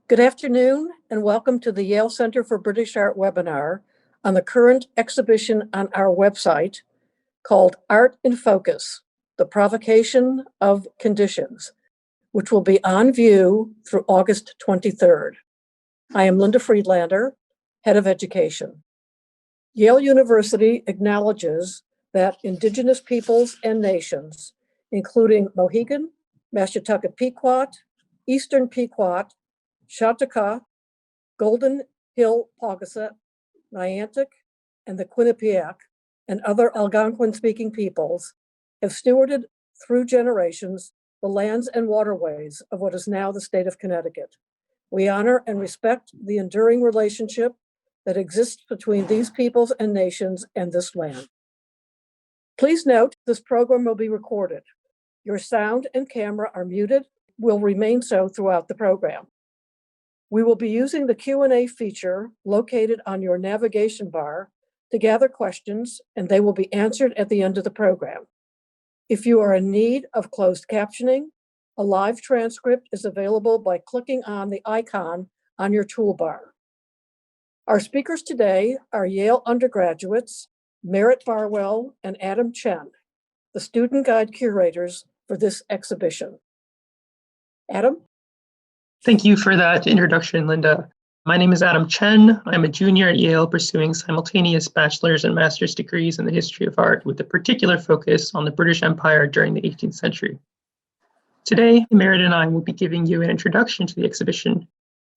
Good afternoon, and welcome to the Yale Center for British Art webinar on the current exhibition on our website called Art in Focus, the Provocation of Conditions, which will be on view through August 23rd. I am Linda Friedlaender, Head of Education. Yale University acknowledges that Indigenous peoples and nations, including Mohegan, Mashantucket Pequot, Eastern Pequot, Chautauqua, Golden Hill Paugussett, Niantic, and the Quinnipiac, and other Algonquin-speaking peoples, have stewarded through generations the lands and waterways of what is now the state of Connecticut. We honor and respect the enduring relationship that exists between these peoples and nations and this land. Please note, this program will be recorded. Your sound and camera are muted, will remain so throughout the program. We will be using the Q&A feature located on your navigation bar to gather questions, and they will be answered at the end of the program. If you are in need of closed captioning, a live transcript is available by clicking on the icon on your toolbar. Our speakers today are Yale undergraduates, Merritt Barnwell and Adam Chen, the student guide curators for this exhibition. Adam? Thank you for that introduction, Linda. My name is Adam Chen. I'm a junior at Yale pursuing simultaneous bachelor's and master's degrees in the history of art with a particular focus on the British Empire during the 18th century. Today, Merritt and I will be giving you an introduction to the exhibition,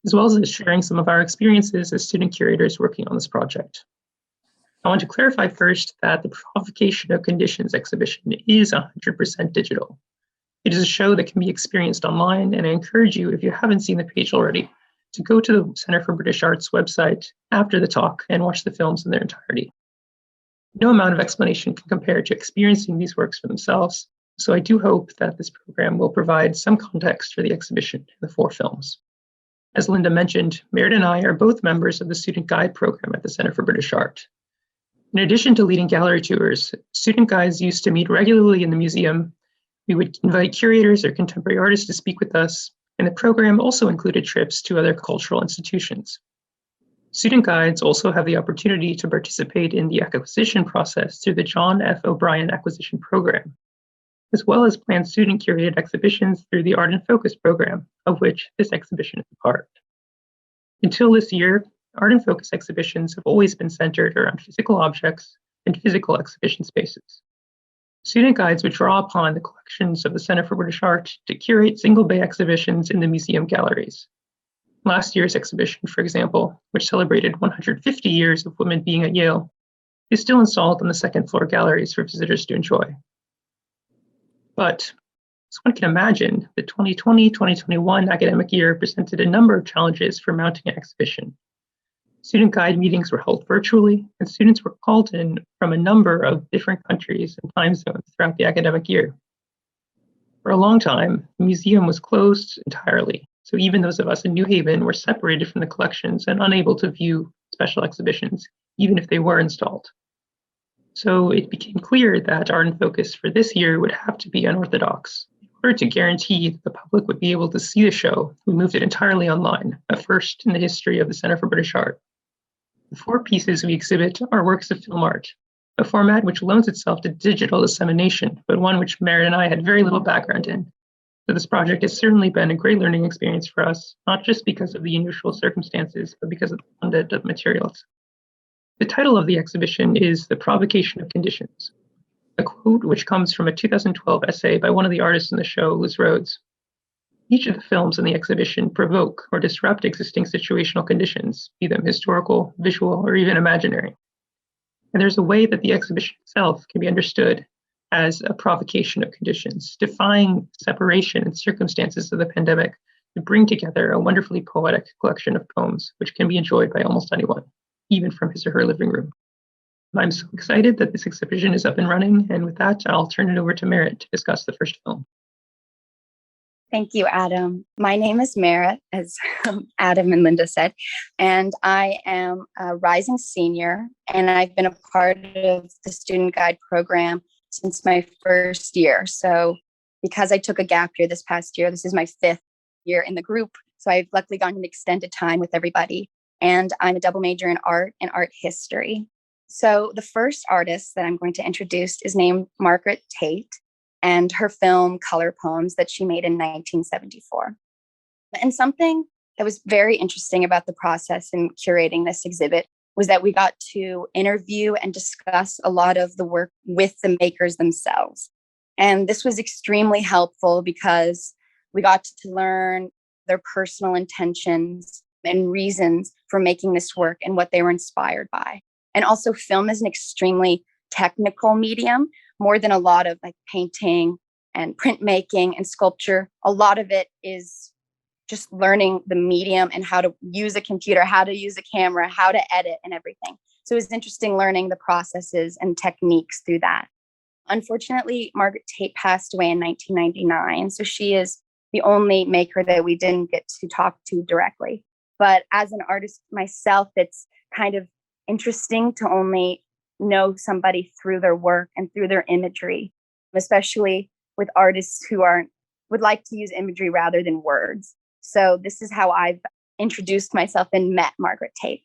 as well as sharing some of our experiences as student curators working on this project. I want to clarify first that the Provocation of Conditions exhibition is 100% digital. It is a show that can be experienced online, and I encourage you, if you haven't seen the page already, to go to the Center for British Art's website after the talk and watch the films in their entirety. No amount of explanation can compare to experiencing these works for themselves, so I do hope that this program will provide some context for the exhibition and the 4 films. As Linda mentioned, Merritt and I are both members of the Student Guide program at the Center for British Art. In addition to leading gallery tours, student guides used to meet regularly in the museum. We would invite curators or contemporary artists to speak with us, and the program also included trips to other cultural institutions. Student guides also have the opportunity to participate in the acquisition process through the John F. O'Brien Acquisition Program, as well as plan student-curated exhibitions through the Art in Focus program, of which this exhibition is a part. Until this year, Art in Focus exhibitions have always been centered around physical objects and physical exhibition spaces. Student guides would draw upon the collections of the Center for British Art to curate single-bay exhibitions in the museum galleries. Last year's exhibition, for example, which celebrated 150 years of women being at Yale, is still installed on the second-floor galleries for visitors to enjoy. But, as one can imagine, the 2020-2021 academic year presented a number of challenges for mounting an exhibition. Student guide meetings were held virtually, and students were called in from a number of different countries and time zones throughout the academic year. For a long time, the museum was closed entirely, so even those of us in New Haven were separated from the collections and unable to view special exhibitions, even if they were installed. So it became clear that Art in Focus for this year would have to be unorthodox. In order to guarantee that the public would be able to see the show, we moved it entirely online, a first in the history of the Center for British Art. The 4 pieces we exhibit are works of film art, a format which loans itself to digital dissemination, but one which Merritt and I had very little background in. So this project has certainly been a great learning experience for us, not just because of the unusual circumstances, but because of the content of materials. The title of the exhibition is The Provocation of Conditions, a quote which comes from a 2012 essay by one of the artists in the show, Rhodes. Each of the films in the exhibition provoke or disrupt existing situational conditions, be them historical, visual, or even imaginary. And there's a way that the exhibition itself can be understood as a provocation of conditions, defying separation and circumstances of the pandemic to bring together a wonderfully poetic collection of poems, which can be enjoyed by almost anyone, even from his or her living room. I'm so excited that this exhibition is up and running, and with that, I'll turn it over to Merritt to discuss the first film. Thank you, Adam. My name is Merritt, as Adam and Linda said, and I am a rising senior, and I've been a part of the Student Guide program since my first year. So because I took a gap year this past year, this is my 5th year in the group. So I've luckily gotten extended time with everybody. And I'm a double major in art and art history. So the first artist that I'm going to introduce is named Margaret Tate, and her film Color Poems that she made in 1974. And something that was very interesting about the process in curating this exhibit was that we got to interview and discuss a lot of the work with the makers themselves. And this was extremely helpful because we got to learn their personal intentions and reasons for making this work and what they were inspired by. And also, film is an extremely technical medium, more than a lot of like painting and printmaking and sculpture. A lot of it is just learning the medium and how to use a computer, how to use a camera, how to edit and everything. So it was interesting learning the processes and techniques through that. Unfortunately, Margaret Tate passed away in 1999. So she is the only maker that we didn't get to talk to directly. But as an artist myself, it's kind of interesting to only know somebody through their work and through their imagery, especially with artists who would like to use imagery rather than words. So this is how I've introduced myself and met Margaret Tate.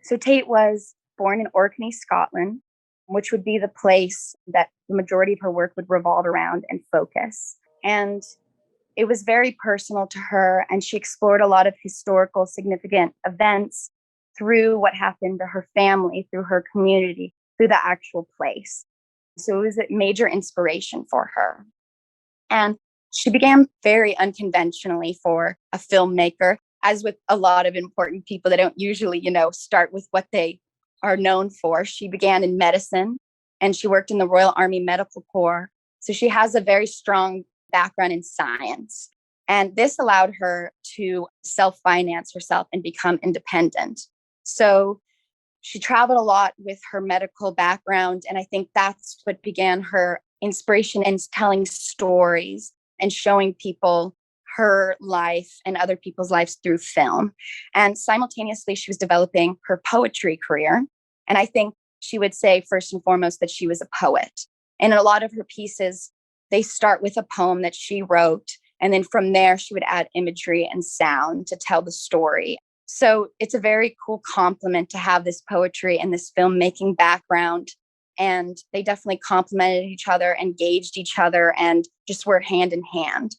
So Tate was born in Orkney, Scotland, which would be the place that the majority of her work would revolve around and focus. And it was very personal to her, and she explored a lot of historical significant events through what happened to her family, through her community, through the actual place. So it was a major inspiration for her. And she began very unconventionally for a filmmaker, as with a lot of important people that don't usually, start with what they are known for. She began in medicine and she worked in the Royal Army Medical Corps. So she has a very strong background in science. And this allowed her to self-finance herself and become independent. So she traveled a lot with her medical background. And I think that's what began her inspiration in telling stories and showing people her life and other people's lives through film. And simultaneously, she was developing her poetry career. And I think she would say, first and foremost, that she was a poet. And in a lot of her pieces, they start with a poem that she wrote. And then from there, she would add imagery and sound to tell the story. So it's a very cool compliment to have this poetry and this filmmaking background. And they definitely complemented each other, engaged each other, and just were hand in hand.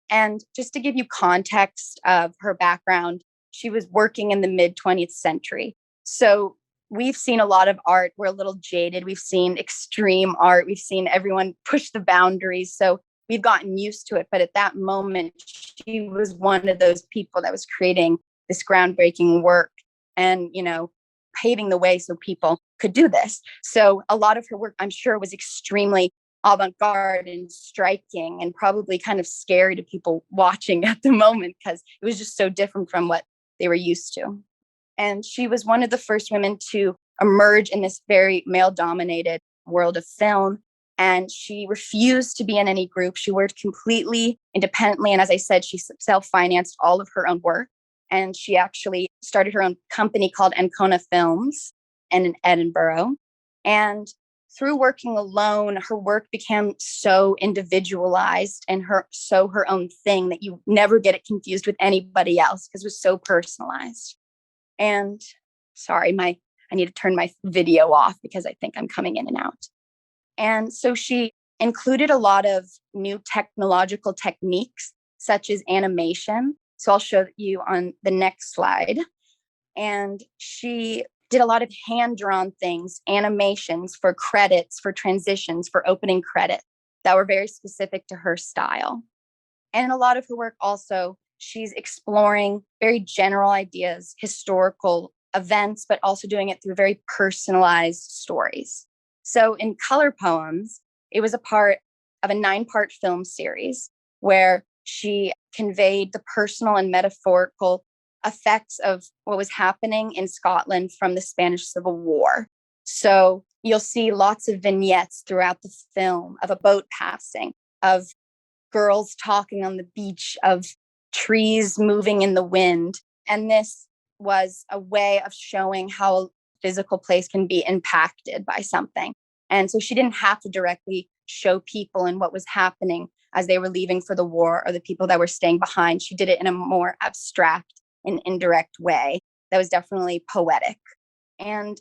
And just to give you context of her background, she was working in the mid-20th century. So we've seen a lot of art. We're a little jaded. We've seen extreme art. We've seen everyone push the boundaries. So we've gotten used to it. But at that moment, she was one of those people that was creating this groundbreaking work and, paving the way so people could do this. So a lot of her work, I'm sure, was extremely avant-garde and striking and probably kind of scary to people watching at the moment because it was just so different from what they were used to. And she was one of the first women to emerge in this very male-dominated world of film. And she refused to be in any group. She worked completely independently. And as I said, she self-financed all of her own work. And she actually started her own company called Ancona Films in Edinburgh. And through working alone, her work became so individualized and her own thing that you never get it confused with anybody else because it was so personalized. And sorry, I need to turn my video off because I think I'm coming in and out. And so she included a lot of new technological techniques, such as animation. So I'll show you on the next slide. And she did a lot of hand-drawn things, animations for credits, for transitions, for opening credits that were very specific to her style. And in a lot of her work also, she's exploring very general ideas, historical events, but also doing it through very personalized stories. So in Color Poems, it was a part of a 9-part film series where she conveyed the personal and metaphorical effects of what was happening in Scotland from the Spanish Civil War. So you'll see lots of vignettes throughout the film of a boat passing, of girls talking on the beach, of trees moving in the wind. And this was a way of showing how a physical place can be impacted by something. And so she didn't have to directly show people and what was happening as they were leaving for the war or the people that were staying behind. She did it in a more abstract and indirect way that was definitely poetic. And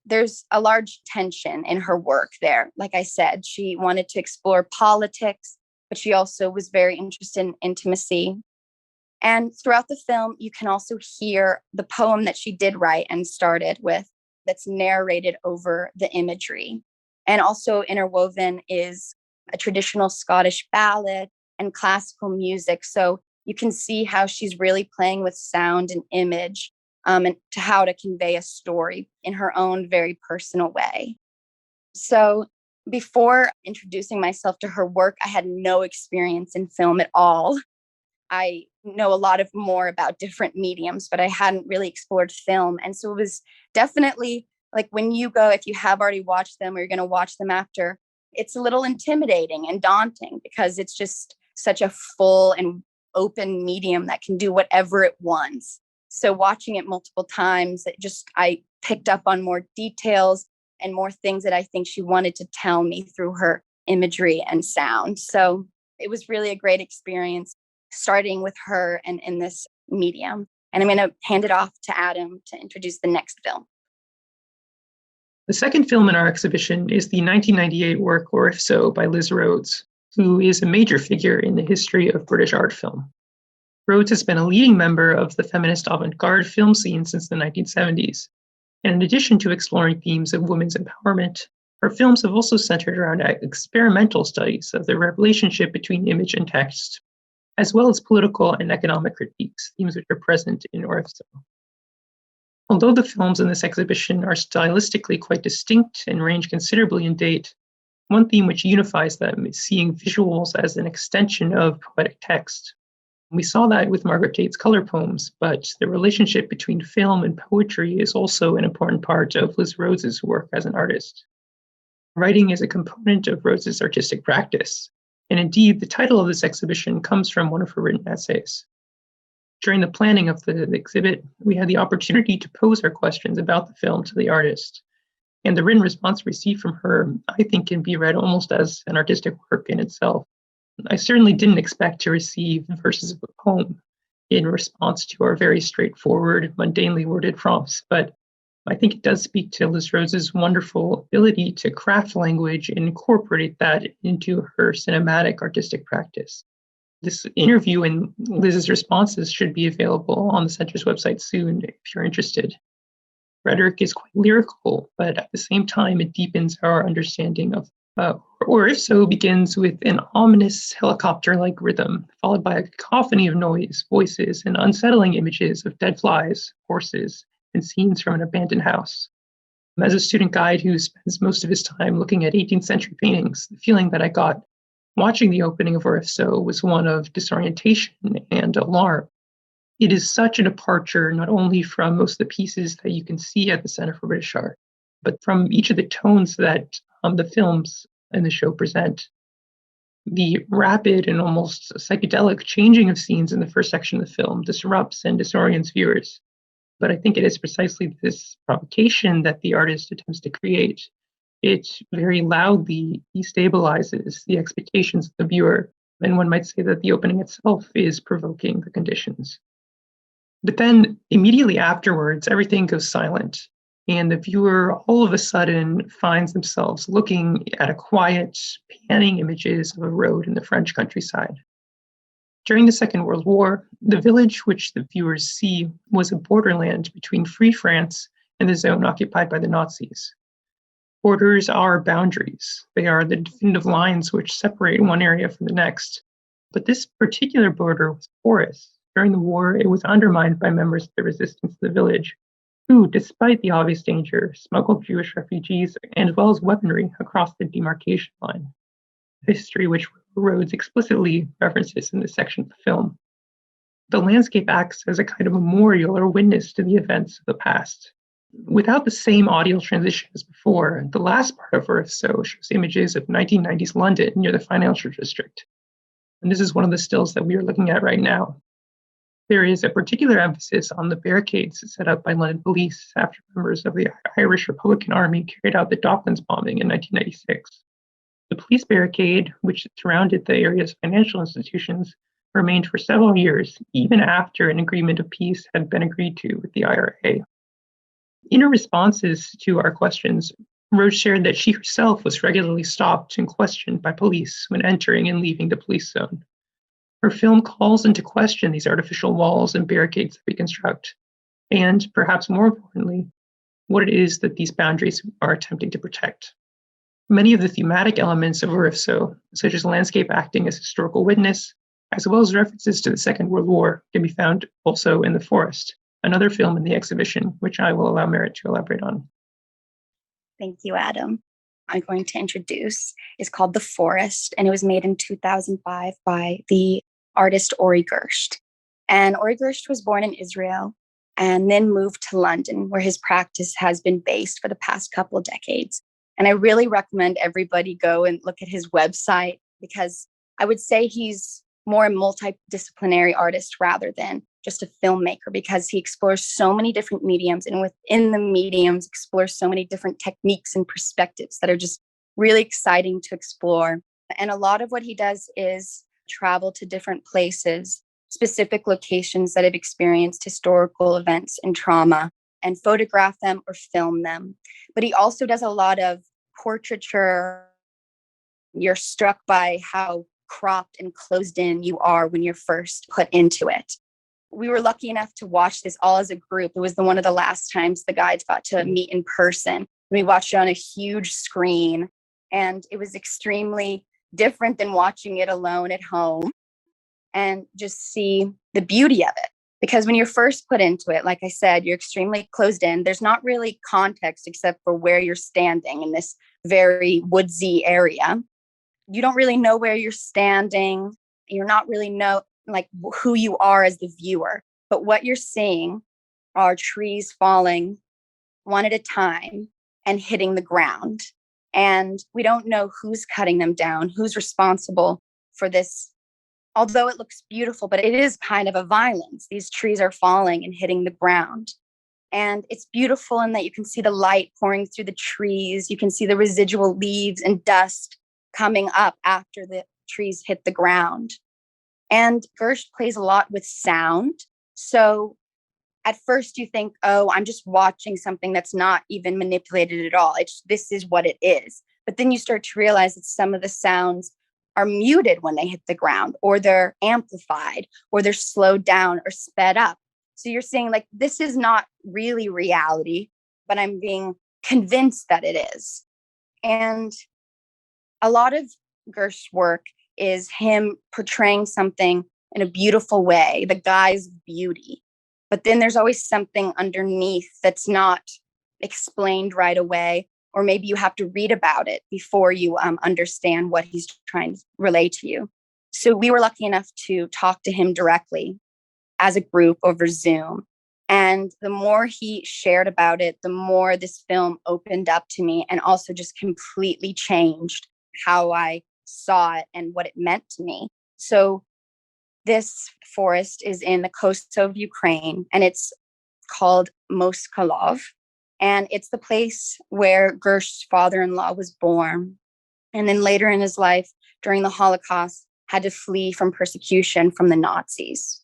there's a large tension in her work there. Like I said, she wanted to explore politics, but she also was very interested in intimacy. And throughout the film, you can also hear the poem that she did write and started with that's narrated over the imagery. And also interwoven is a traditional Scottish ballad and classical music. So you can see how she's really playing with sound and image, and to how to convey a story in her own very personal way. So before introducing myself to her work, I had no experience in film at all. I know a lot of more about different mediums, but I hadn't really explored film. And so it was definitely like when you go, if you have already watched them or you're going to watch them after, it's a little intimidating and daunting because it's just such a full and open medium that can do whatever it wants. So watching it multiple times, I picked up on more details and more things that I think she wanted to tell me through her imagery and sound. So it was really a great experience starting with her and in this medium. And I'm going to hand it off to Adam to introduce the next film. The second film in our exhibition is the 1998 work, Or If So, by Liz Rhodes, who is a major figure in the history of British art film. Rhodes has been a leading member of the feminist avant-garde film scene since the 1970s. And in addition to exploring themes of women's empowerment, her films have also centered around experimental studies of the relationship between image and text, as well as political and economic critiques, themes which are present in Or If So. Although the films in this exhibition are stylistically quite distinct and range considerably in date, one theme which unifies them is seeing visuals as an extension of poetic text. We saw that with Margaret Tate's color poems, but the relationship between film and poetry is also an important part of Liz Rhodes's work as an artist. Writing is a component of Rhodes's artistic practice, and indeed, the title of this exhibition comes from one of her written essays. During the planning of the exhibit, we had the opportunity to pose our questions about the film to the artist, and the written response received from her, I think, can be read almost as an artistic work in itself. I certainly didn't expect to receive verses of a poem in response to our very straightforward, mundanely worded prompts, but I think it does speak to Liz Rhodes's wonderful ability to craft language and incorporate that into her cinematic artistic practice. This interview and Liz's responses should be available on the center's website soon if you're interested. Rhetoric is quite lyrical, but at the same time, it deepens our understanding of Or If So begins with an ominous helicopter-like rhythm, followed by a cacophony of noise, voices, and unsettling images of dead flies, horses, and scenes from an abandoned house. As a student guide who spends most of his time looking at 18th century paintings, the feeling that I got watching the opening of Or If So was one of disorientation and alarm. It is such a departure not only from most of the pieces that you can see at the Center for British Art, but from each of the tones that the films in the show present. The rapid and almost psychedelic changing of scenes in the first section of the film disrupts and disorients viewers. But I think it is precisely this provocation that the artist attempts to create. It very loudly destabilizes the expectations of the viewer, and one might say that the opening itself is provoking the conditions. But then immediately afterwards, everything goes silent, and the viewer all of a sudden finds themselves looking at a quiet, panning images of a road in the French countryside. During the Second World War, the village which the viewers see was a borderland between Free France and the zone occupied by the Nazis. Borders are boundaries. They are the definitive lines which separate one area from the next. But this particular border was porous. During the war, it was undermined by members of the resistance to the village, who, despite the obvious danger, smuggled Jewish refugees as well as weaponry across the demarcation line, history which Rhodes explicitly references in this section of the film. The landscape acts as a kind of memorial or witness to the events of the past. Without the same audio transition as before, the last part of Or If So shows images of 1990s London near the financial district. And this is one of the stills that we are looking at right now. There is a particular emphasis on the barricades set up by London police after members of the Irish Republican Army carried out the Docklands bombing in 1996. The police barricade, which surrounded the area's financial institutions, remained for several years, even after an agreement of peace had been agreed to with the IRA. In her responses to our questions, Rhodes shared that she herself was regularly stopped and questioned by police when entering and leaving the police zone. Her film calls into question these artificial walls and barricades that we construct, and perhaps more importantly, what it is that these boundaries are attempting to protect. Many of the thematic elements of Orifso, such as landscape acting as historical witness, as well as references to the Second World War, can be found also in The Forest, another film in the exhibition, which I will allow Merritt to elaborate on. Thank you, Adam. I'm going to introduce is called The Forest, and it was made in 2005 by the artist Ori Gersht. And Ori Gersht was born in Israel and then moved to London, where his practice has been based for the past couple of decades. And I really recommend everybody go and look at his website, because I would say he's more a multidisciplinary artist rather than just a filmmaker, because he explores so many different mediums, and within the mediums explores so many different techniques and perspectives that are just really exciting to explore. And a lot of what he does is travel to different places, specific locations that have experienced historical events and trauma, and photograph them or film them. But he also does a lot of portraiture. You're struck by how cropped and closed in you are when you're first put into it. We were lucky enough to watch this all as a group. It was one of the last times the guides got to meet in person. We watched it on a huge screen, and it was extremely different than watching it alone at home, and just see the beauty of it. Because when you're first put into it, like I said, you're extremely closed in. There's not really context except for where you're standing in this very woodsy area. You don't really know where you're standing. You're not really know like who you are as the viewer. But what you're seeing are trees falling one at a time and hitting the ground. And we don't know who's cutting them down, who's responsible for this. Although it looks beautiful, but it is kind of a violence. These trees are falling and hitting the ground. And it's beautiful in that you can see the light pouring through the trees. You can see the residual leaves and dust coming up after the trees hit the ground. And Gersht plays a lot with sound. So at first you think, oh, I'm just watching something that's not even manipulated at all. This is what it is. But then you start to realize that some of the sounds are muted when they hit the ground, or they're amplified, or they're slowed down or sped up. So you're saying like, this is not really reality, but I'm being convinced that it is. And a lot of Gersht's work is him portraying something in a beautiful way, the guise of beauty. But then there's always something underneath that's not explained right away, or maybe you have to read about it before you understand what he's trying to relay to you. So we were lucky enough to talk to him directly as a group over Zoom. And the more he shared about it, the more this film opened up to me, and also just completely changed how I saw it and what it meant to me. So this forest is in the coast of Ukraine, and it's called Moskhalov. And it's the place where Gersht's father-in-law was born. And then later in his life, during the Holocaust, had to flee from persecution from the Nazis.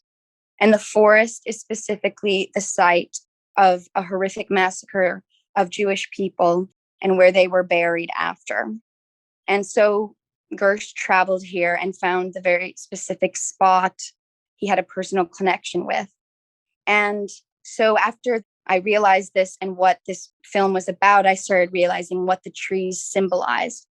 And the forest is specifically the site of a horrific massacre of Jewish people and where they were buried after. And so Gersht traveled here and found the very specific spot he had a personal connection with. And so after I realized this and what this film was about, I started realizing what the trees symbolized,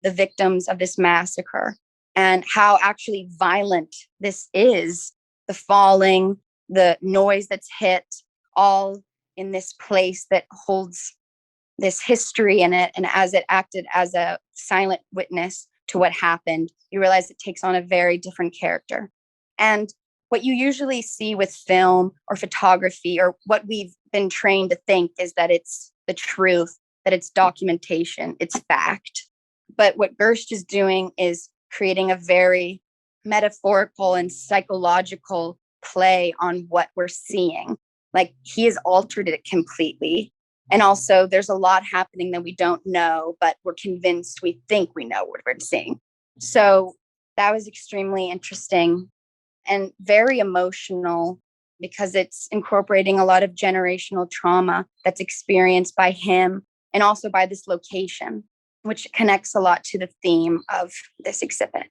the victims of this massacre, and how actually violent this is, the falling, the noise that's hit, all in this place that holds this history in it. And as it acted as a silent witness to what happened, you realize it takes on a very different character. And what you usually see with film or photography, or what we've been trained to think, is that it's the truth, that it's documentation, it's fact. But what Gersht is doing is creating a very metaphorical and psychological play on what we're seeing. Like, he has altered it completely. And also there's a lot happening that we don't know, but we're convinced we think we know what we're seeing. So that was extremely interesting and very emotional because it's incorporating a lot of generational trauma that's experienced by him and also by this location, which connects a lot to the theme of this exhibit.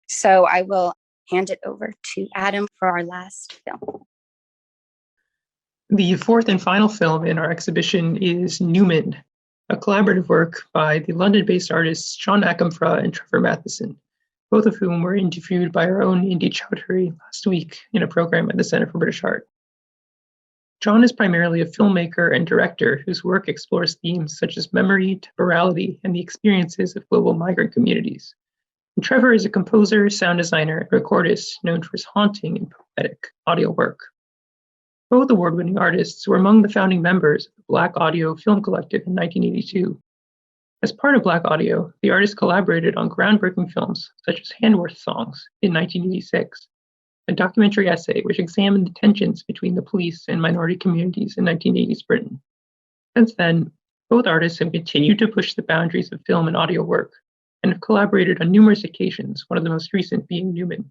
So I will hand it over to Adam for our last film. The fourth and final film in our exhibition is Newman, a collaborative work by the London-based artists John Akamfra and Trevor Matheson, both of whom were interviewed by our own Indy Chowdhury last week in a program at the Center for British Art. John is primarily a filmmaker and director whose work explores themes such as memory, temporality, and the experiences of global migrant communities. And Trevor is a composer, sound designer, and recordist known for his haunting and poetic audio work. Both award-winning artists were among the founding members of the Black Audio Film Collective in 1982. As part of Black Audio, the artists collaborated on groundbreaking films such as Handworth Songs in 1986, a documentary essay which examined the tensions between the police and minority communities in 1980s Britain. Since then, both artists have continued to push the boundaries of film and audio work and have collaborated on numerous occasions, one of the most recent being Newman.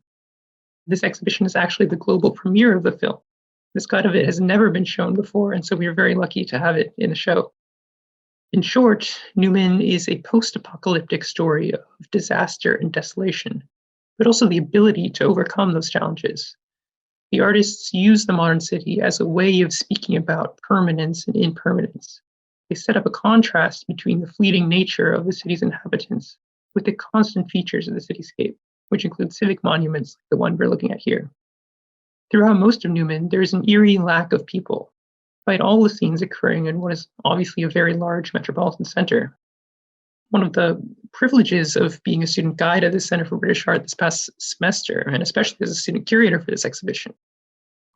This exhibition is actually the global premiere of the film. This cut of it has never been shown before, and so we are very lucky to have it in the show. In short, Newman is a post-apocalyptic story of disaster and desolation, but also the ability to overcome those challenges. The artists use the modern city as a way of speaking about permanence and impermanence. They set up a contrast between the fleeting nature of the city's inhabitants with the constant features of the cityscape, which include civic monuments like the one we're looking at here. Throughout most of Newman, there is an eerie lack of people, despite all the scenes occurring in what is obviously a very large metropolitan center. One of the privileges of being a student guide at the Center for British Art this past semester, and especially as a student curator for this exhibition,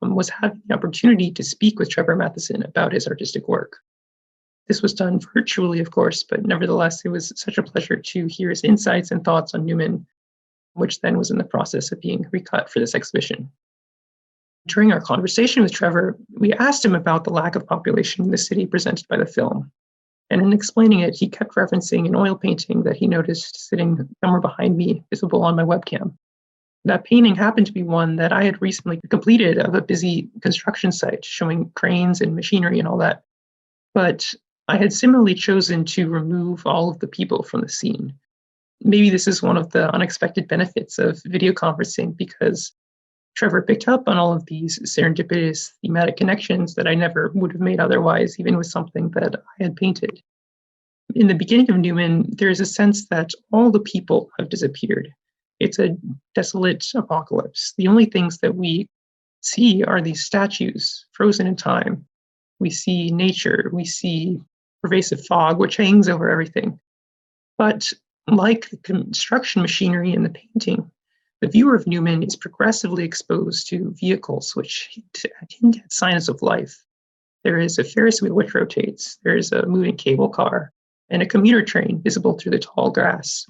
was having the opportunity to speak with Trevor Matheson about his artistic work. This was done virtually, of course, but nevertheless, it was such a pleasure to hear his insights and thoughts on Newman, which then was in the process of being recut for this exhibition. During our conversation with Trevor, we asked him about the lack of population in the city presented by the film. And in explaining it, he kept referencing an oil painting that he noticed sitting somewhere behind me, visible on my webcam. That painting happened to be one that I had recently completed of a busy construction site showing cranes and machinery and all that. But I had similarly chosen to remove all of the people from the scene. Maybe this is one of the unexpected benefits of video conferencing because Trevor picked up on all of these serendipitous thematic connections that I never would have made otherwise, even with something that I had painted. In the beginning of Newman, there is a sense that all the people have disappeared. It's a desolate apocalypse. The only things that we see are these statues frozen in time. We see nature, we see pervasive fog, which hangs over everything. But like the construction machinery in the painting, the viewer of Newman is progressively exposed to vehicles which hint at signs of life. There is a Ferris wheel which rotates, there is a moving cable car, and a commuter train visible through the tall grass.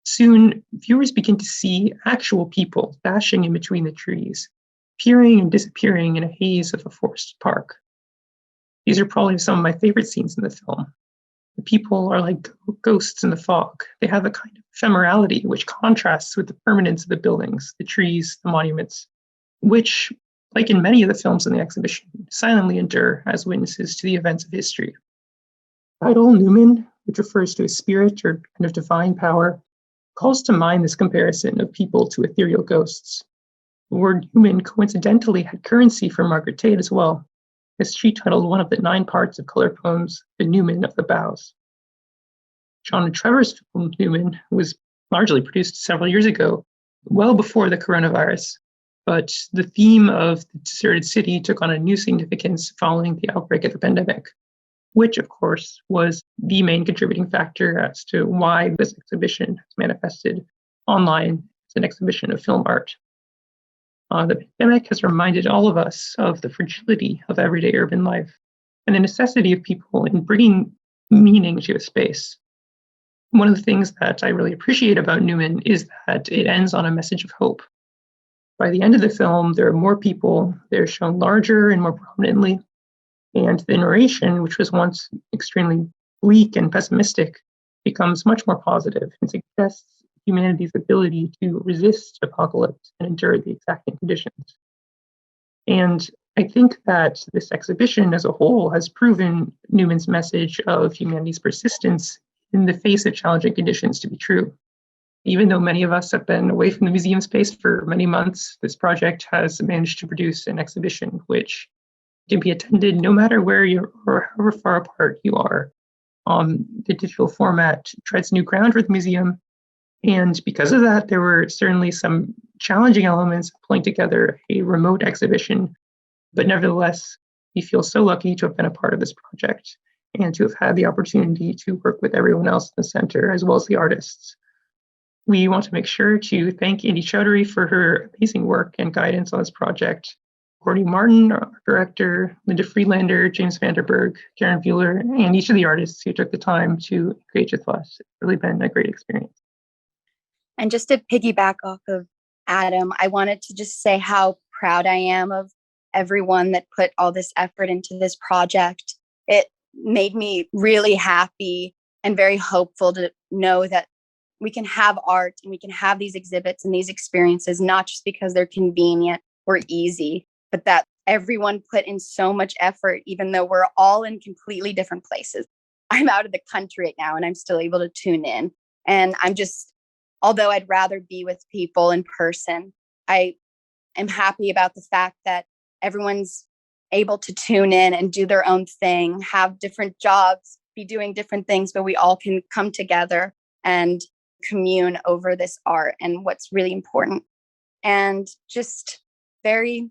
Soon, viewers begin to see actual people dashing in between the trees, appearing and disappearing in a haze of a forested park. These are probably some of my favorite scenes in the film. The people are like ghosts in the fog. They have a kind of ephemerality which contrasts with the permanence of the buildings, the trees, the monuments, which, like in many of the films in the exhibition, silently endure as witnesses to the events of history. The title, Newman, which refers to a spirit or kind of divine power, calls to mind this comparison of people to ethereal ghosts. The word Newman coincidentally had currency for Margaret Tate as well, as she titled one of the 9 parts of color poems, The Newman of the Boughs. John and Trevor's film, Newman, was largely produced several years ago, well before the coronavirus, but the theme of the deserted city took on a new significance following the outbreak of the pandemic, which, of course, was the main contributing factor as to why this exhibition has manifested online as an exhibition of film art. The pandemic has reminded all of us of the fragility of everyday urban life and the necessity of people in bringing meaning to a space. One of the things that I really appreciate about Newman is that it ends on a message of hope. By the end of the film, there are more people, they're shown larger and more prominently, And the narration, which was once extremely bleak and pessimistic, becomes much more positive and suggests humanity's ability to resist apocalypse and endure the exacting conditions. And I think that this exhibition as a whole has proven Newman's message of humanity's persistence in the face of challenging conditions to be true. Even though many of us have been away from the museum space for many months, this project has managed to produce an exhibition which can be attended no matter where you are or however far apart you are. The digital format treads new ground for the museum. And because of that, there were certainly some challenging elements of pulling together a remote exhibition. But nevertheless, we feel so lucky to have been a part of this project and to have had the opportunity to work with everyone else in the center, as well as the artists. We want to make sure to thank Indy Chowdhury for her amazing work and guidance on this project. Courtney Martin, our director, Linda Friedlaender, James Vanderberg, Karen Bueller, and each of the artists who took the time to engage with us. It's really been a great experience. And just to piggyback off of Adam, I wanted to just say how proud I am of everyone that put all this effort into this project. It made me really happy and very hopeful to know that we can have art and we can have these exhibits and these experiences, not just because they're convenient or easy, but that everyone put in so much effort, even though we're all in completely different places. I'm out of the country right now and I'm still able to tune in. And I'm just, although I'd rather be with people in person, I am happy about the fact that everyone's able to tune in and do their own thing, have different jobs, be doing different things, but we all can come together and commune over this art and what's really important. And just very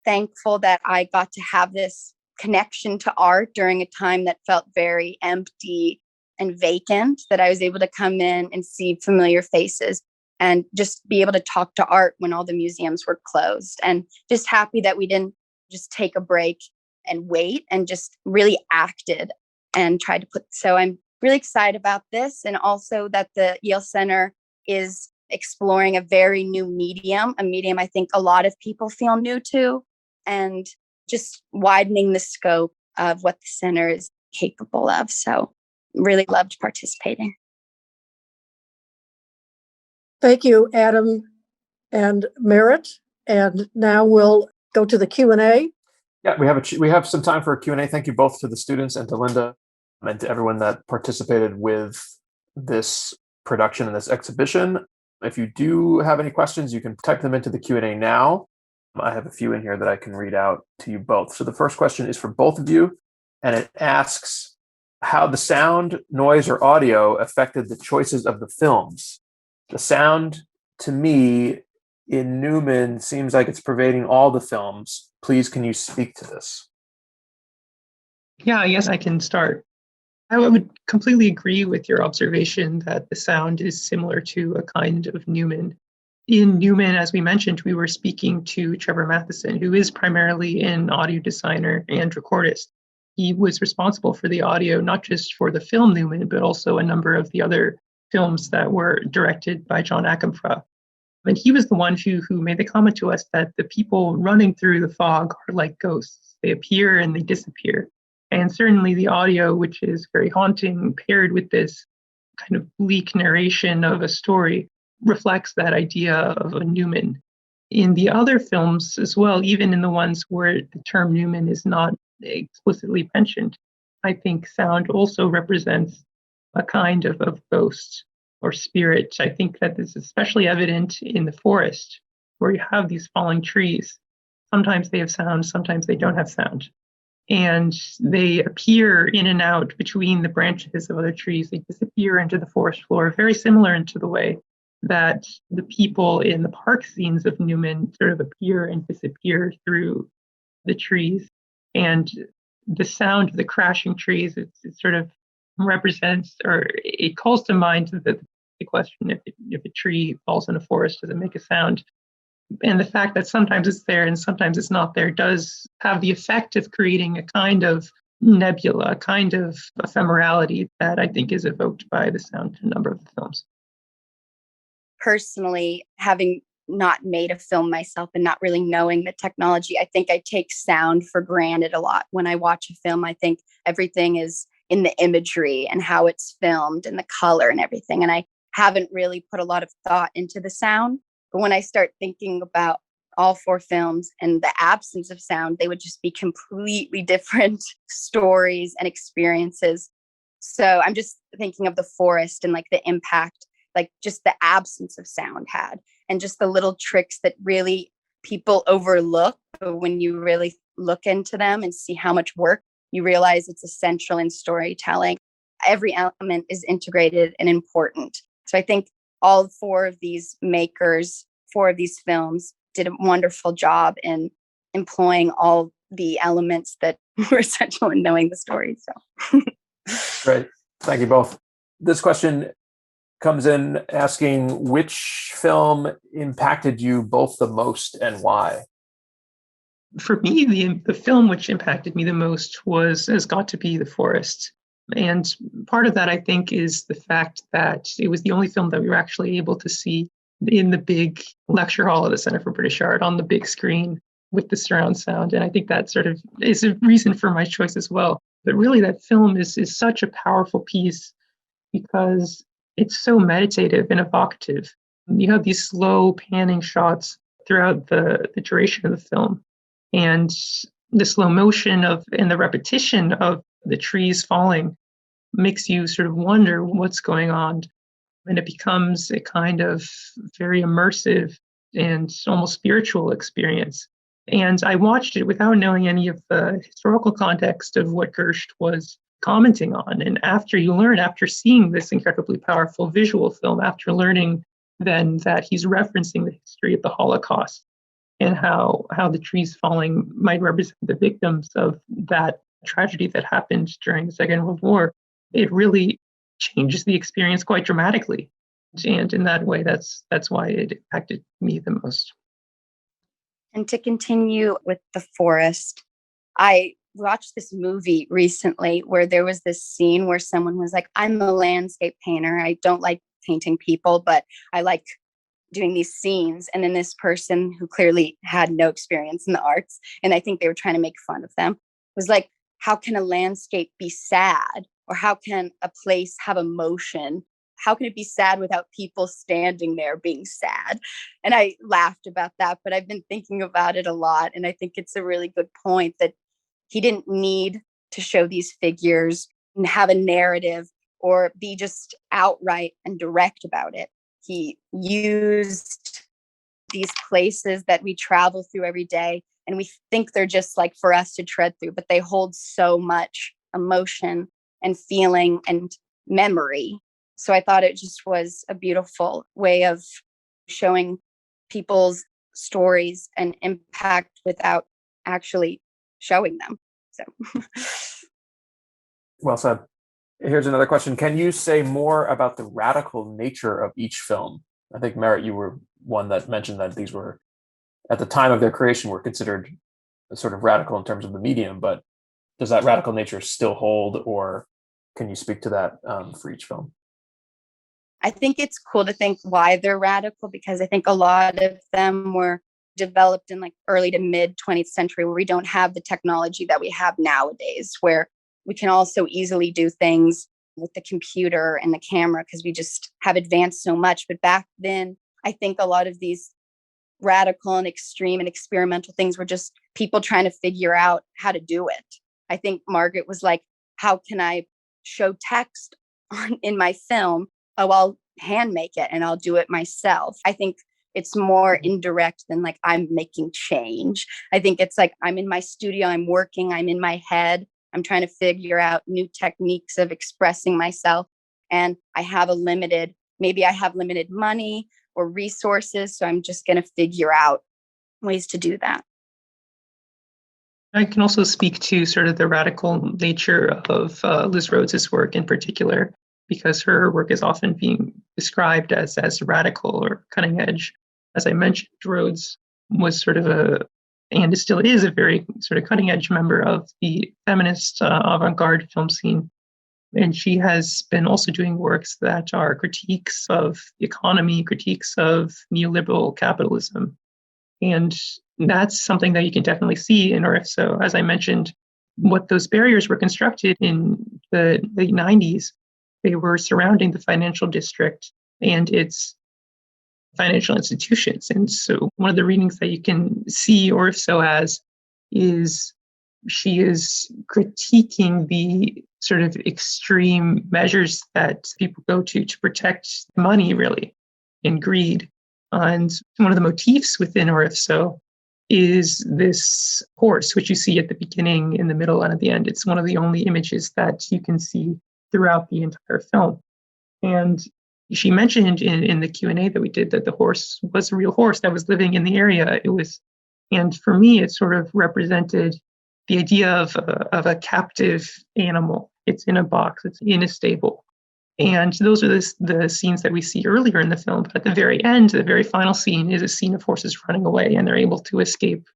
thankful that I got to have this connection to art during a time that felt very empty and vacant, that I was able to come in and see familiar faces and just be able to talk to art when all the museums were closed. And just happy that we didn't just take a break and wait and just really acted and tried to put, so I'm really excited about this. And also that the Yale Center is exploring a very new medium, a medium I think a lot of people feel new to, and just widening the scope of what the center is capable of. So really loved participating. Thank you, Adam and Merritt. And now we'll go to the Q&A. Yeah, we have some time for a Q&A. Thank you both to the students and to Linda and to everyone that participated with this production and this exhibition. If you do have any questions, you can type them into the Q&A now. I have a few in here that I can read out to you both. So the first question is for both of you, and it asks how the sound, noise, or audio affected the choices of the films. The sound, to me, in Newman, seems like it's pervading all the films. Please, can you speak to this? Yeah, yes, I can start. I would completely agree with your observation that the sound is similar to a kind of Newman. In Newman, as we mentioned, we were speaking to Trevor Matheson, who is primarily an audio designer and recordist. He was responsible for the audio, not just for the film Newman, but also a number of the other films that were directed by John Akamfra. And he was the one who made the comment to us that the people running through the fog are like ghosts. They appear and they disappear. And certainly the audio, which is very haunting, paired with this kind of bleak narration of a story, reflects that idea of a Newman. In the other films as well, even in the ones where the term Newman is not explicitly mentioned, I think sound also represents a kind of ghost or spirit. I think that this is especially evident in the forest, where you have these falling trees. Sometimes they have sound, sometimes they don't have sound. And they appear in and out between the branches of other trees. They disappear into the forest floor, very similar into the way that the people in the park scenes of Newman sort of appear and disappear through the trees. And the sound of the crashing trees, it sort of represents, or it calls to mind the question, if a tree falls in a forest, does it make a sound? And the fact that sometimes it's there and sometimes it's not there does have the effect of creating a kind of nebula, a kind of ephemerality that I think is evoked by the sound in a number of the films. Personally, having not made a film myself and not really knowing the technology, I think I take sound for granted a lot. When I watch a film, I think everything is in the imagery and how it's filmed and the color and everything. And I haven't really put a lot of thought into the sound. But when I start thinking about all 4 films and the absence of sound, they would just be completely different stories and experiences. So I'm just thinking of the forest and like the impact, like just the absence of sound had, and just the little tricks that really people overlook. But when you really look into them and see how much work, you realize it's essential in storytelling. Every element is integrated and important. So I think all 4 of these makers, 4 of these films, did a wonderful job in employing all the elements that were essential in knowing the story. So Great. Thank you both. This question comes in asking, which film impacted you both the most and why? For me, the film which impacted me the most has got to be The Forest. And part of that, I think, is the fact that it was the only film that we were actually able to see in the big lecture hall of the Center for British Art on the big screen with the surround sound. And I think that sort of is a reason for my choice as well. But really, that film is such a powerful piece because it's so meditative and evocative. You have these slow panning shots throughout the duration of the film. And the slow motion and the repetition of the trees falling makes you sort of wonder what's going on. And it becomes a kind of very immersive and almost spiritual experience. And I watched it without knowing any of the historical context of what Gersh was commenting on. And after seeing this incredibly powerful visual film, after learning then that he's referencing the history of the Holocaust and how the trees falling might represent the victims of that tragedy that happened during the Second World War, it really changes the experience quite dramatically. And in that way, that's why it impacted me the most. And to continue with The Forest, I watched this movie recently where there was this scene where someone was like, I'm a landscape painter. I don't like painting people, but I like doing these scenes. And then this person who clearly had no experience in the arts, and I think they were trying to make fun of them, was like, how can a landscape be sad? Or how can a place have emotion? How can it be sad without people standing there being sad? And I laughed about that, but I've been thinking about it a lot. And I think it's a really good point that he didn't need to show these figures and have a narrative or be just outright and direct about it. He used these places that we travel through every day, and we think they're just like for us to tread through, but they hold so much emotion and feeling and memory. So I thought it just was a beautiful way of showing people's stories and impact without actually showing them. So Well said. Here's another question. Can you say more about the radical nature of each film? I think, Merritt, you were one that mentioned that these were, at the time of their creation, were considered sort of radical in terms of the medium, but does that radical nature still hold, or can you speak to that for each film? I think it's cool to think why they're radical, because I think a lot of them were developed in like early to mid 20th century, where we don't have the technology that we have nowadays, where we can also easily do things with the computer and the camera because we just have advanced so much. But back then, I think a lot of these radical and extreme and experimental things were just people trying to figure out how to do it. I think Margaret was like, how can I show text in my film? Oh, I'll hand make it and I'll do it myself. I think it's more indirect than like I'm making change. I think it's like I'm in my studio, I'm working, I'm in my head, I'm trying to figure out new techniques of expressing myself. And I have maybe I have limited money or resources. So I'm just going to figure out ways to do that. I can also speak to sort of the radical nature of Liz Rhodes's work in particular, because her work is often being described as radical or cutting edge. As I mentioned, Rhodes was sort of and still is a very sort of cutting edge member of the feminist avant-garde film scene. And she has been also doing works that are critiques of the economy, critiques of neoliberal capitalism. And that's something that you can definitely see in Orifso. As I mentioned, what those barriers were constructed in the late 90s, they were surrounding the financial district and its financial institutions. And so one of the readings that you can see Orifso as is she is critiquing the sort of extreme measures that people go to protect money, really, and greed. And one of the motifs within Orifso is this horse, which you see at the beginning, in the middle, and at the end. It's one of the only images that you can see throughout the entire film. And she mentioned in the Q&A that we did that the horse was a real horse that was living in the area. And for me, it sort of represented the idea of a captive animal. It's in a box, it's in a stable. And those are the scenes that we see earlier in the film. But at the very end, the very final scene is a scene of horses running away, and they're able to escape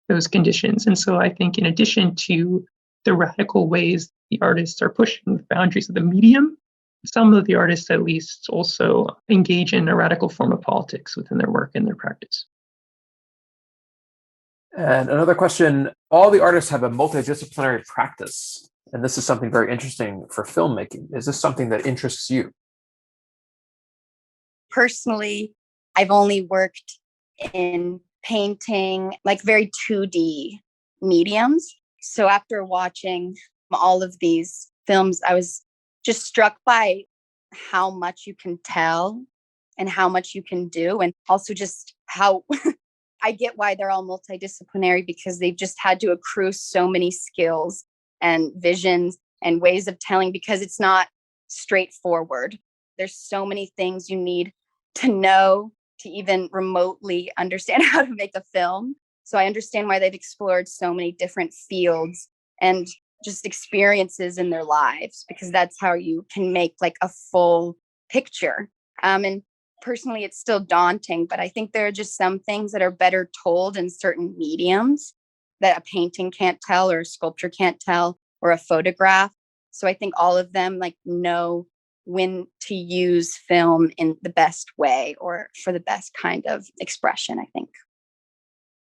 those conditions. And so I think in addition to the radical ways the artists are pushing the boundaries of the medium, some of the artists at least also engage in a radical form of politics within their work and their practice. And another question, all the artists have a multidisciplinary practice, and this is something very interesting for filmmaking. Is this something that interests you? Personally, I've only worked in painting, like very 2D mediums. So after watching all of these films, I was just struck by how much you can tell and how much you can do, and also just how I get why they're all multidisciplinary, because they've just had to accrue so many skills and visions and ways of telling, because it's not straightforward. There's so many things you need to know to even remotely understand how to make a film. So I understand why they've explored so many different fields and just experiences in their lives, because that's how you can make like a full picture. And personally, it's still daunting, but I think there are just some things that are better told in certain mediums that a painting can't tell, or a sculpture can't tell, or a photograph. So I think all of them like know when to use film in the best way or for the best kind of expression, I think.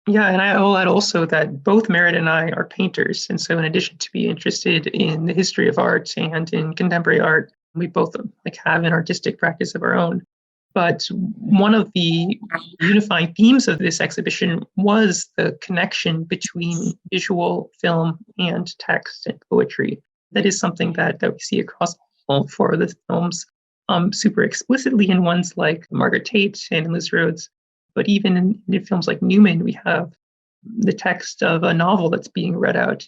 Yeah, and I will add also that both Merritt and I are painters. And so in addition to being interested in the history of art and in contemporary art, we both have an artistic practice of our own. But one of the unifying themes of this exhibition was the connection between visual, film, and text and poetry. That is something that we see across all four of the films, super explicitly in ones like Margaret Tate and Liz Rhodes. But even in films like Newman, we have the text of a novel that's being read out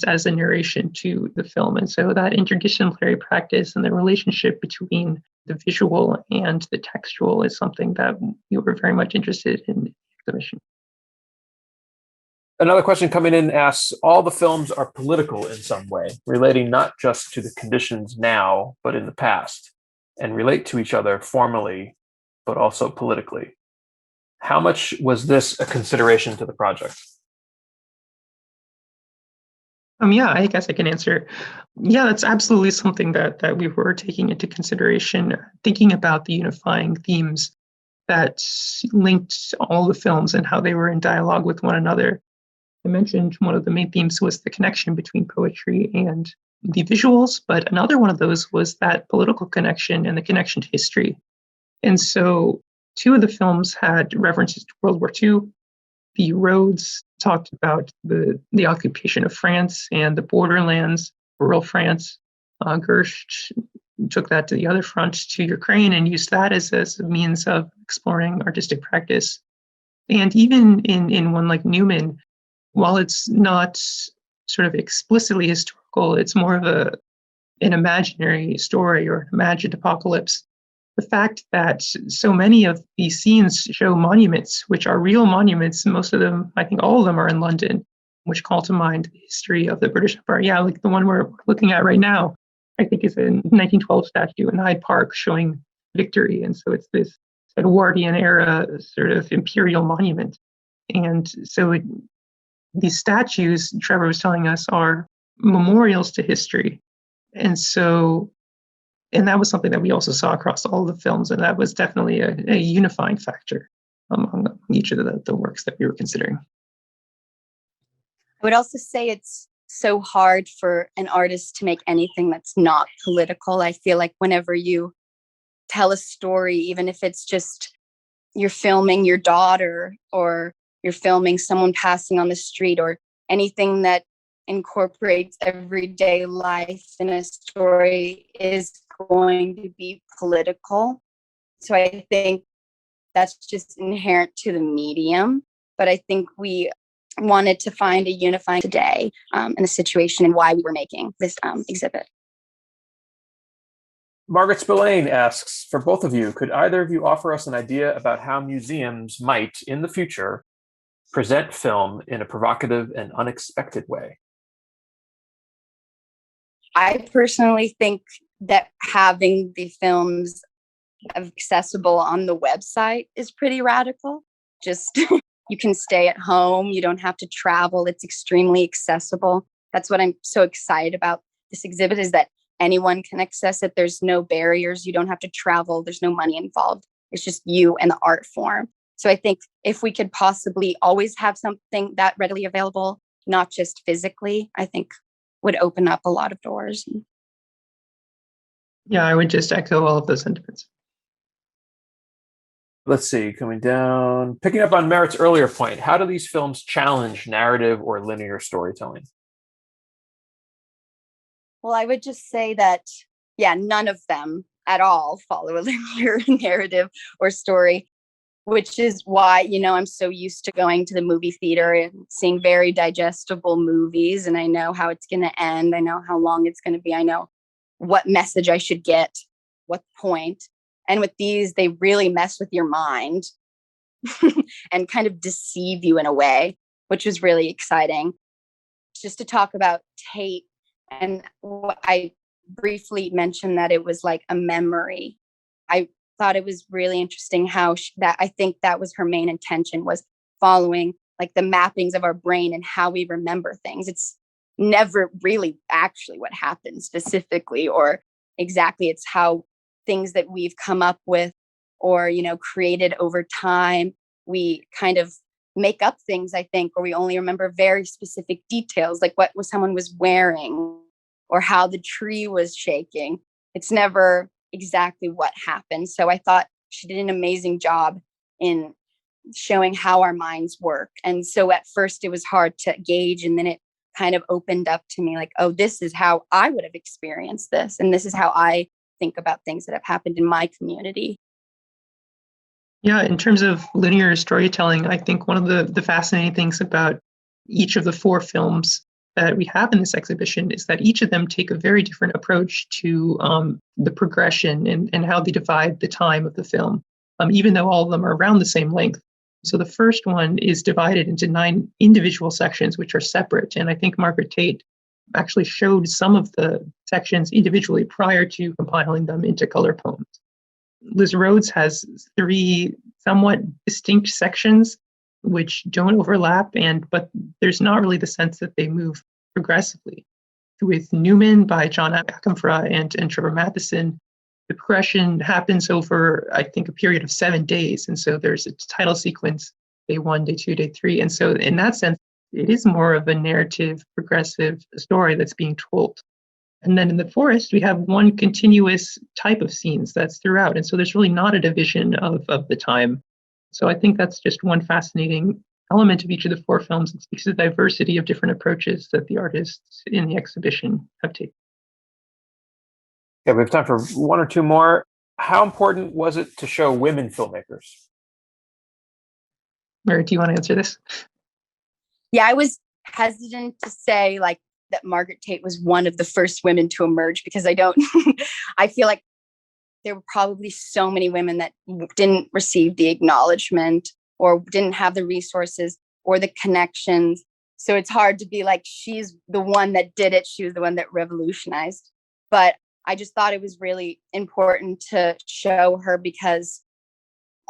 as a narration to the film. And so that interdisciplinary practice and the relationship between the visual and the textual is something that we were very much interested in the exhibition. Another question coming in asks, all the films are political in some way, relating not just to the conditions now, but in the past, and relate to each other formally, but also politically. How much was this a consideration to the project? Yeah, I guess I can answer. Yeah, that's absolutely something that we were taking into consideration, thinking about the unifying themes that linked all the films and how they were in dialogue with one another. I mentioned one of the main themes was the connection between poetry and the visuals, but another one of those was that political connection and the connection to history. And so two of the films had references to World War II. The Rhodes talked about the occupation of France and the borderlands, rural France. Gersh took that to the other front, to Ukraine, and used that as a means of exploring artistic practice. And even in one like Newman, while it's not sort of explicitly historical, it's more of an imaginary story or an imagined apocalypse. The fact that so many of these scenes show monuments, which are real monuments, most of them, I think all of them are in London, which call to mind the history of the British Empire. Yeah, like the one we're looking at right now, I think is a 1912 statue in Hyde Park showing victory. And so it's this Edwardian era sort of imperial monument. And so these statues, Trevor was telling us, are memorials to history. And so, and that was something that we also saw across all the films, and that was definitely a unifying factor among each of the works that we were considering. I would also say it's so hard for an artist to make anything that's not political. I feel like whenever you tell a story, even if it's just you're filming your daughter or you're filming someone passing on the street or anything that incorporates everyday life in a story is going to be political. So I think that's just inherent to the medium. But I think we wanted to find a unifying today in a situation and why we were making this exhibit. Margaret Spillane asks, for both of you, could either of you offer us an idea about how museums might, in the future, present film in a provocative and unexpected way? I personally think that having the films accessible on the website is pretty radical. Just you can stay at home. You don't have to travel. It's extremely accessible. That's what I'm so excited about this exhibit, is that anyone can access it. There's no barriers. You don't have to travel. There's no money involved. It's just you and the art form. So I think if we could possibly always have something that readily available, not just physically, I think would open up a lot of doors. Yeah, I would just echo all of those sentiments. Let's see, coming down, picking up on Merritt's earlier point, how do these films challenge narrative or linear storytelling? Well, I would just say that, yeah, none of them at all follow a linear narrative or story, which is why, I'm so used to going to the movie theater and seeing very digestible movies. And I know how it's going to end. I know how long it's going to be. I know what message I should get, what point. And with these, they really mess with your mind and kind of deceive you in a way, which was really exciting. Just to talk about Tate, and I briefly mentioned that it was like a memory. I thought it was really interesting how I think that was her main intention, was following like the mappings of our brain and how we remember things. It's never really actually what happened specifically or exactly. It's how things that we've come up with or, created over time. We kind of make up things, I think, or we only remember very specific details, like what someone was wearing or how the tree was shaking. It's never exactly what happened. So I thought she did an amazing job in showing how our minds work. And so at first it was hard to gauge, and then it kind of opened up to me like, oh, this is how I would have experienced this. And this is how I think about things that have happened in my community. Yeah, in terms of linear storytelling, I think one of the fascinating things about each of the 4 films that we have in this exhibition is that each of them take a very different approach to the progression and how they divide the time of the film, even though all of them are around the same length. So the first one is divided into 9 individual sections, which are separate. And I think Margaret Tate actually showed some of the sections individually prior to compiling them into color poems. Liz Rhodes has 3 somewhat distinct sections which don't overlap, but there's not really the sense that they move progressively. With Newman by John Akamfra and Trevor Matheson, the progression happens over, I think, a period of 7 days. And so there's a title sequence, day 1, day 2, day 3. And so in that sense, it is more of a narrative, progressive story that's being told. And then in the forest, we have one continuous type of scenes that's throughout. And so there's really not a division of the time. So I think that's just one fascinating element of each of the 4 films. It speaks to the diversity of different approaches that the artists in the exhibition have taken. Yeah, we have time for 1 or 2 more. How important was it to show women filmmakers? Merritt, do you want to answer this? Yeah, I was hesitant to say like that Margaret Tate was one of the first women to emerge, because I feel like there were probably so many women that didn't receive the acknowledgement or didn't have the resources or the connections. So it's hard to be like, she's the one that did it. She was the one that revolutionized. But I just thought it was really important to show her, because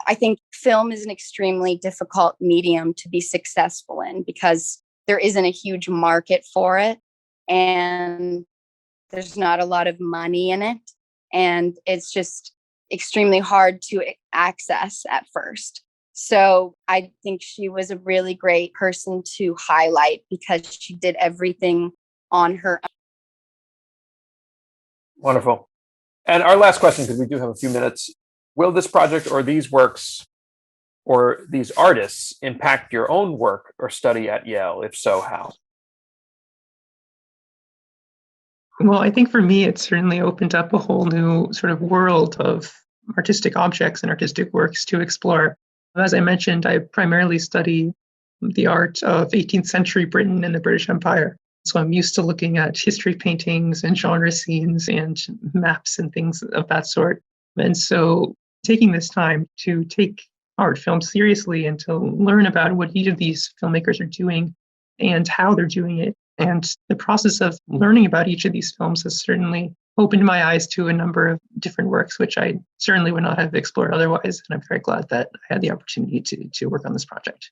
I think film is an extremely difficult medium to be successful in, because there isn't a huge market for it. And there's not a lot of money in it, and it's just extremely hard to access at first. So I think she was a really great person to highlight because she did everything on her own. Wonderful. And our last question, because we do have a few minutes, will this project or these works or these artists impact your own work or study at Yale? If so, how? Well, I think for me, it certainly opened up a whole new sort of world of artistic objects and artistic works to explore. As I mentioned, I primarily study the art of 18th century Britain and the British Empire. So I'm used to looking at history paintings and genre scenes and maps and things of that sort. And so taking this time to take art film seriously and to learn about what each of these filmmakers are doing and how they're doing it. And the process of learning about each of these films has certainly opened my eyes to a number of different works, which I certainly would not have explored otherwise. And I'm very glad that I had the opportunity to work on this project.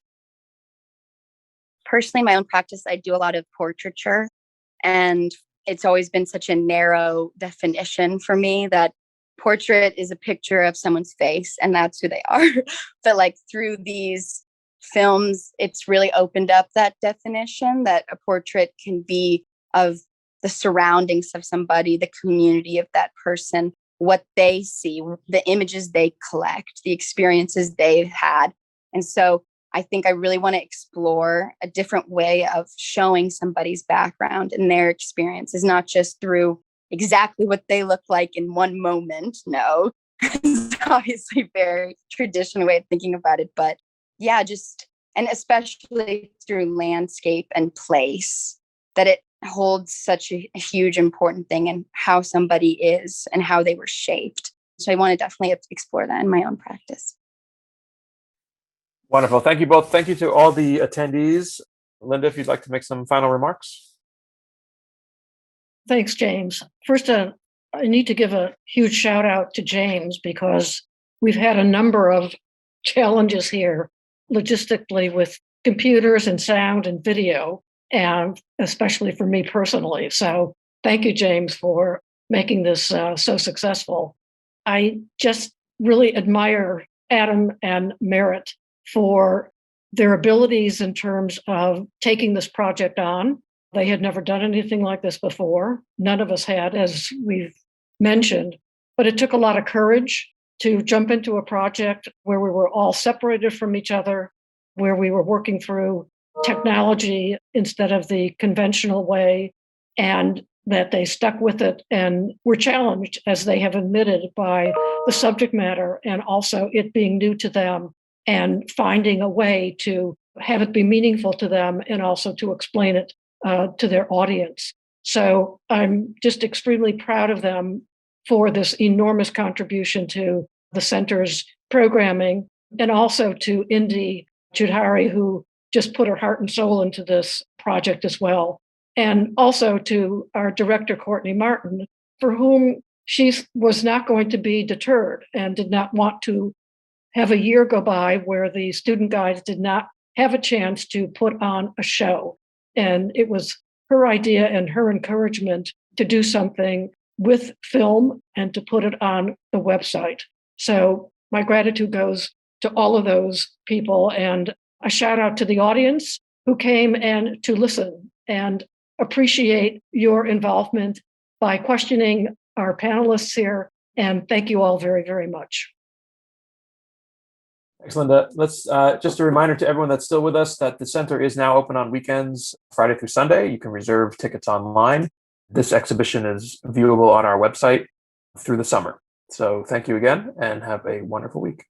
Personally, my own practice, I do a lot of portraiture, and it's always been such a narrow definition for me that portrait is a picture of someone's face and that's who they are. But like through these films, it's really opened up that definition that a portrait can be of the surroundings of somebody, the community of that person, what they see, the images they collect, the experiences they've had. And so I think I really want to explore a different way of showing somebody's background and their experiences, not just through exactly what they look like in one moment. No, it's obviously very traditional way of thinking about it. But yeah, and especially through landscape and place, that it holds such a huge important thing in how somebody is and how they were shaped. So I want to definitely explore that in my own practice. Wonderful. Thank you both. Thank you to all the attendees. Linda, if you'd like to make some final remarks. Thanks, James. First, I need to give a huge shout out to James because we've had a number of challenges here logistically with computers and sound and video, and especially for me personally. So thank you, James, for making this so successful. I just really admire Adam and Merritt for their abilities in terms of taking this project on. They had never done anything like this before. None of us had, as we've mentioned, but it took a lot of courage to jump into a project where we were all separated from each other, where we were working through technology instead of the conventional way, and that they stuck with it and were challenged, as they have admitted, by the subject matter and also it being new to them, and finding a way to have it be meaningful to them and also to explain it to their audience. So I'm just extremely proud of them for this enormous contribution to the center's programming, and also to Indy Chudhari, who just put her heart and soul into this project as well. And also to our director, Courtney Martin, for whom she was not going to be deterred and did not want to have a year go by where the student guides did not have a chance to put on a show. And it was her idea and her encouragement to do something with film and to put it on the website. So my gratitude goes to all of those people, and a shout out to the audience who came and to listen and appreciate your involvement by questioning our panelists here. And thank you all very, very much. Thanks, Linda. Let's just a reminder to everyone that's still with us that the center is now open on weekends, Friday through Sunday. You can reserve tickets online. This exhibition is viewable on our website through the summer. So thank you again and have a wonderful week.